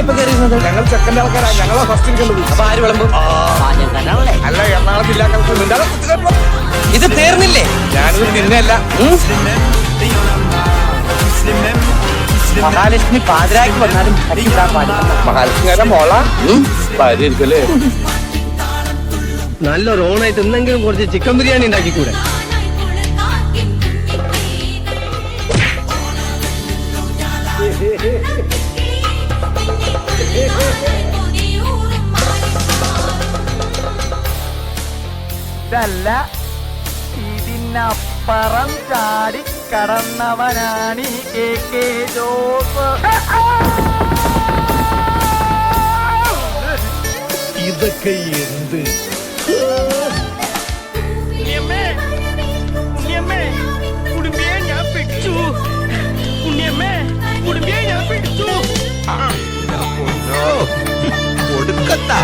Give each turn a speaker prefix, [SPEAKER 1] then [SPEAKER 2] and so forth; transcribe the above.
[SPEAKER 1] ഇപ്പൊ കയറിയിരുന്നത്?
[SPEAKER 2] ഞങ്ങൾ ചെക്കൻ്റെ ആൾക്കാരാ, ഞങ്ങളാ ഫസ്റ്റ് ഇരിക്കേണ്ടത്.
[SPEAKER 1] അപ്പൊ ആര് വിളമ്പും?
[SPEAKER 2] അല്ല, എറണാകുളം ജില്ലാ കളക്ടർ.
[SPEAKER 1] ഇത് തീർന്നില്ലേ?
[SPEAKER 2] ഞാനിത് തിന്നല്ല.
[SPEAKER 1] മഹാലക്ഷ്മി പാതിരാക്കി വന്നാലും പറ്റിക്കാൻ പാടില്ല.
[SPEAKER 2] മഹാലക്ഷ്മിയുടെ മോള ഭാര്യയിരിക്കല്ലേ?
[SPEAKER 3] നല്ലൊരു ഓണായിട്ട് എന്തെങ്കിലും കുറച്ച് ചിക്കൻ ബിരിയാണി ഉണ്ടാക്കിക്കൂടെ?
[SPEAKER 4] ഇതല്ല, ഇതിനപ്പുറം ചാടി കടന്നവനാണ് KK ജോസ്.
[SPEAKER 2] ഇതൊക്കെ എന്ത്?
[SPEAKER 5] കൊടുക്കത്താ